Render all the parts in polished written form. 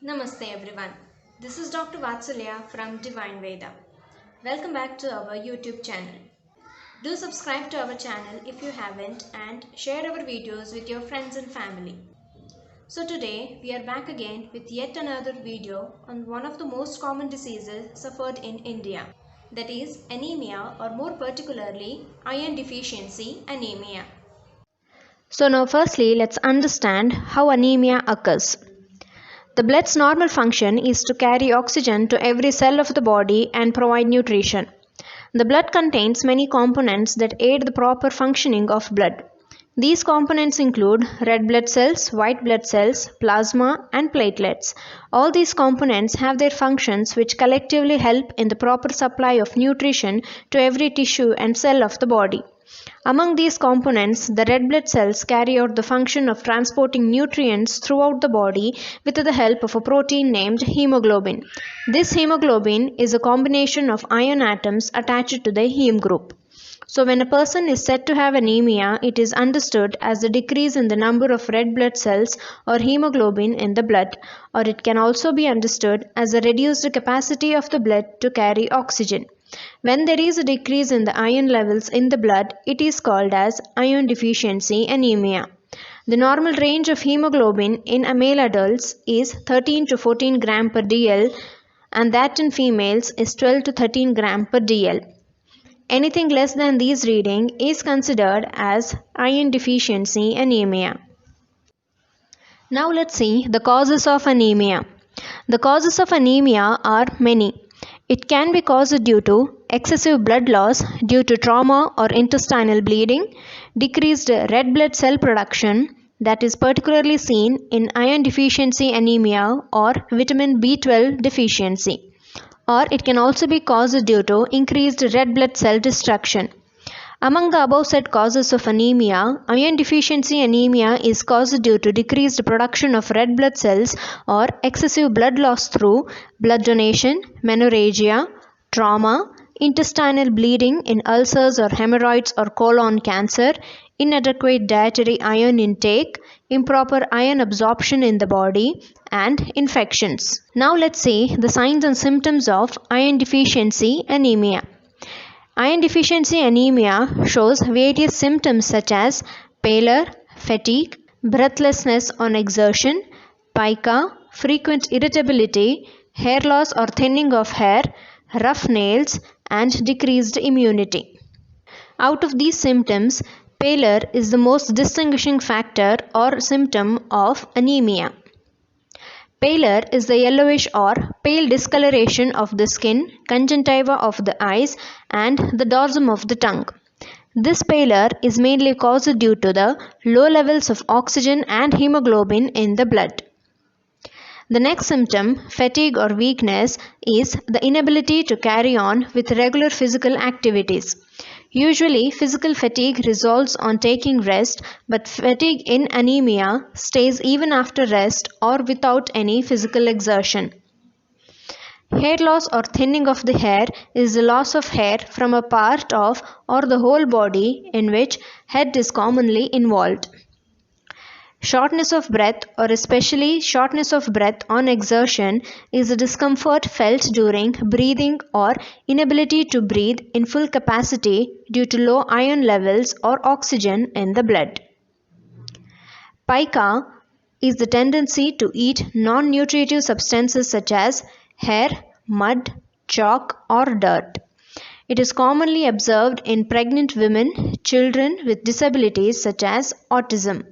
Namaste everyone. This is Dr. Vatsalya from Divine Veda. Welcome back to our YouTube channel. Do subscribe to our channel if you haven't and share our videos with your friends and family. So today we are back again with yet another video on one of the most common diseases suffered in India, that is anemia, or more particularly iron deficiency anemia. So now firstly let's understand how anemia occurs. The blood's normal function is to carry oxygen to every cell of the body and provide nutrition. The blood contains many components that aid the proper functioning of blood. These components include red blood cells, white blood cells, plasma, and platelets. All these components have their functions which collectively help in the proper supply of nutrition to every tissue and cell of the body. Among these components, the red blood cells carry out the function of transporting nutrients throughout the body with the help of a protein named hemoglobin. This hemoglobin is a combination of iron atoms attached to the heme group. So when a person is said to have anemia, it is understood as a decrease in the number of red blood cells or hemoglobin in the blood, or it can also be understood as a reduced capacity of the blood to carry oxygen. When there is a decrease in the iron levels in the blood, it is called as iron deficiency anemia. The normal range of hemoglobin in male adults is 13 to 14 gram per dl, and that in females is 12 to 13 gram per dl. Anything less than these reading is considered as iron deficiency anemia. Now let's see the causes of anemia. The causes of anemia are many. It can be caused due to excessive blood loss due to trauma or intestinal bleeding, decreased red blood cell production, that is particularly seen in iron deficiency anemia or vitamin B12 deficiency, or it can also be caused due to increased red blood cell destruction. Among the above said causes of anemia, iron deficiency anemia is caused due to decreased production of red blood cells or excessive blood loss through blood donation, menorrhagia, trauma, intestinal bleeding in ulcers or hemorrhoids or colon cancer, inadequate dietary iron intake, improper iron absorption in the body, and infections. Now let's see the signs and symptoms of iron deficiency anemia. Iron deficiency anemia shows various symptoms such as pallor, fatigue, breathlessness on exertion, pica, frequent irritability, hair loss or thinning of hair, rough nails, and decreased immunity. Out of these symptoms, pallor is the most distinguishing factor or symptom of anemia. Pallor is the yellowish or pale discoloration of the skin, conjunctiva of the eyes, and the dorsum of the tongue. This pallor is mainly caused due to the low levels of oxygen and hemoglobin in the blood. The next symptom, fatigue or weakness, is the inability to carry on with regular physical activities. Usually, physical fatigue resolves on taking rest, but fatigue in anemia stays even after rest or without any physical exertion. Hair loss or thinning of the hair is the loss of hair from a part of or the whole body in which head is commonly involved. Shortness of breath, or especially shortness of breath on exertion, is a discomfort felt during breathing or inability to breathe in full capacity due to low iron levels or oxygen in the blood. Pica is the tendency to eat non-nutritive substances such as hair, mud, chalk, or dirt. It is commonly observed in pregnant women, children with disabilities such as autism.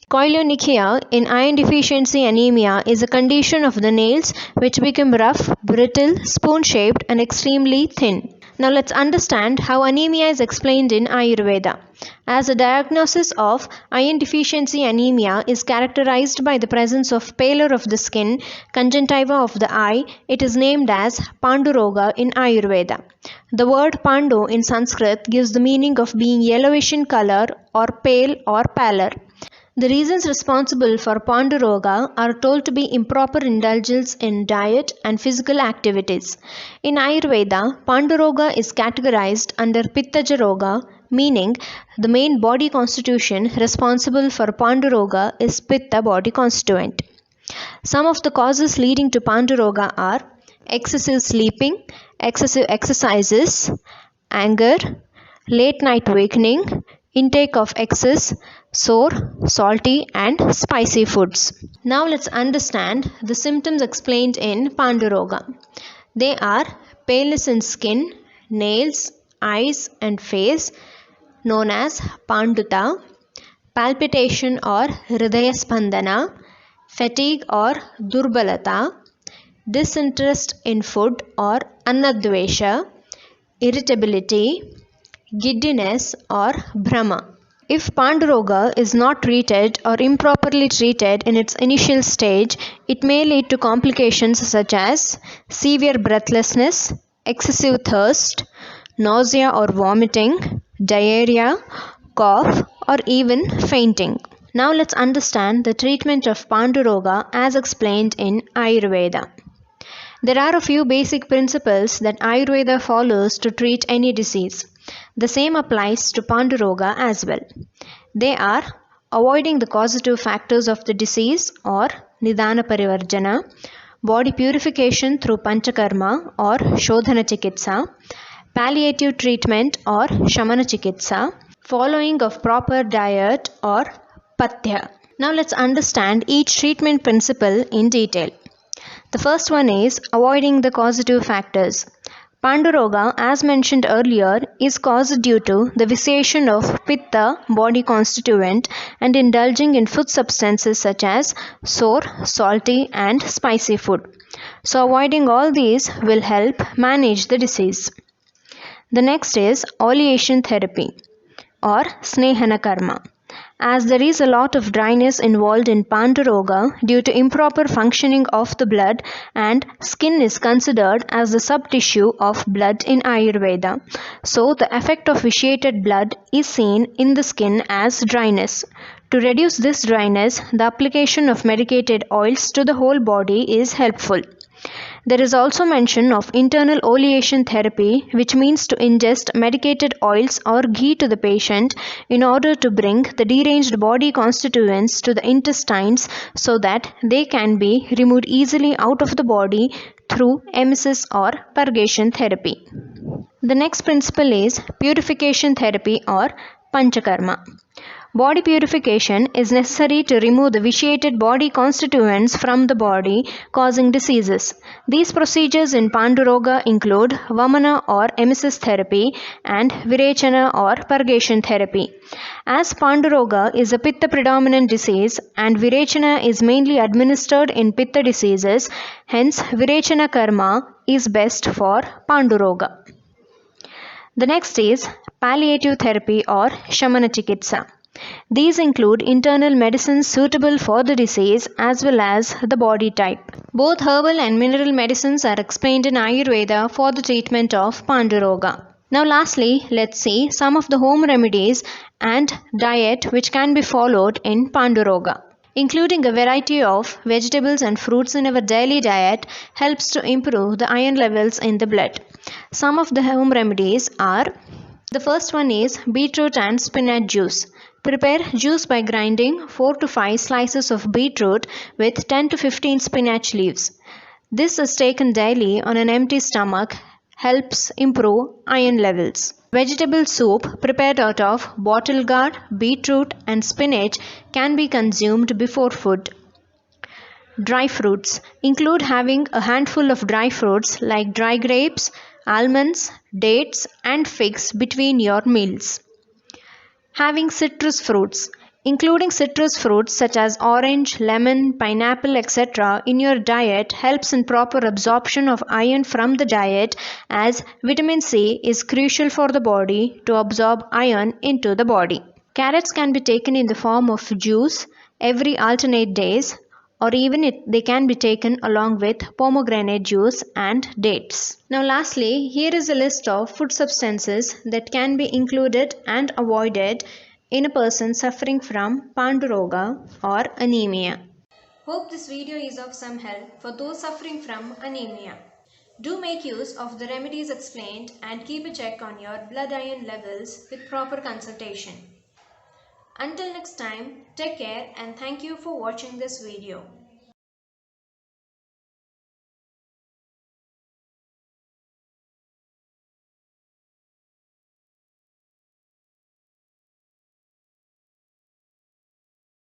Koilonychia in iron deficiency anemia is a condition of the nails which become rough, brittle, spoon-shaped, and extremely thin. Now let's understand how anemia is explained in Ayurveda. As a diagnosis of iron deficiency anemia is characterized by the presence of pallor of the skin, conjunctiva of the eye, it is named as Panduroga in Ayurveda. The word Pandu in Sanskrit gives the meaning of being yellowish in color or pale or pallor. The reasons responsible for Panduroga are told to be improper indulgence in diet and physical activities. In Ayurveda, Panduroga is categorized under Pittaja Roga, meaning the main body constitution responsible for Panduroga is Pitta body constituent. Some of the causes leading to Panduroga are excessive sleeping, excessive exercises, anger, late night wakening, intake of excess sour, salty and spicy foods. Now let's understand the symptoms explained in Panduroga. They are paleness in skin, nails, eyes and face known as Panduta, palpitation or Hridaya Spandana, fatigue or Durbalata, disinterest in food or Annadvesha, irritability, giddiness or Brahma. If Panduroga is not treated or improperly treated in its initial stage, it may lead to complications such as severe breathlessness, excessive thirst, nausea or vomiting, diarrhea, cough, or even fainting. Now let's understand the treatment of Panduroga as explained in Ayurveda. There are a few basic principles that Ayurveda follows to treat any disease. The same applies to Panduroga as well. They are avoiding the causative factors of the disease or Nidana Parivarjana, body purification through Panchakarma or Shodhana Chikitsa, palliative treatment or Shamana Chikitsa, following of proper diet or Pathya. Now let's understand each treatment principle in detail. The first one is avoiding the causative factors. Panduroga, as mentioned earlier, is caused due to the vitiation of Pitta, body constituent, and indulging in food substances such as sour, salty, and spicy food. So, avoiding all these will help manage the disease. The next is oleation therapy or Snehana Karma. As there is a lot of dryness involved in Panduroga due to improper functioning of the blood, and skin is considered as the subtissue of blood in Ayurveda. So the effect of vitiated blood is seen in the skin as dryness. To reduce this dryness, the application of medicated oils to the whole body is helpful. There is also mention of internal oleation therapy, which means to ingest medicated oils or ghee to the patient in order to bring the deranged body constituents to the intestines so that they can be removed easily out of the body through emesis or purgation therapy. The next principle is purification therapy or Panchakarma. Body purification is necessary to remove the vitiated body constituents from the body causing diseases. These procedures in Panduroga include Vamana or emesis therapy and Virechana or purgation therapy. As Panduroga is a Pitta predominant disease and Virechana is mainly administered in Pitta diseases, hence Virechana Karma is best for Panduroga. The next is palliative therapy or Shamana Chikitsa. These include internal medicines suitable for the disease as well as the body type. Both herbal and mineral medicines are explained in Ayurveda for the treatment of Panduroga. Now lastly, let's see some of the home remedies and diet which can be followed in Panduroga. Including a variety of vegetables and fruits in our daily diet helps to improve the iron levels in the blood. Some of the home remedies are: the first one is beetroot and spinach juice. Prepare juice by grinding 4 to 5 slices of beetroot with 10 to 15 spinach leaves. This is taken daily on an empty stomach, helps improve iron levels. Vegetable soup prepared out of bottle gourd, beetroot and spinach can be consumed before food. Dry fruits include having a handful of dry fruits like dry grapes, almonds, dates and figs between your meals. Having citrus fruits, including citrus fruits such as orange, lemon, pineapple, etc. in your diet helps in proper absorption of iron from the diet, as vitamin C is crucial for the body to absorb iron into the body. Carrots can be taken in the form of juice every alternate days, or even they can be taken along with pomegranate juice and dates. Now lastly, here is a list of food substances that can be included and avoided in a person suffering from Panduroga or anemia. Hope this video is of some help for those suffering from anemia. Do make use of the remedies explained and keep a check on your blood iron levels with proper consultation. Until next time, take care and thank you for watching this video.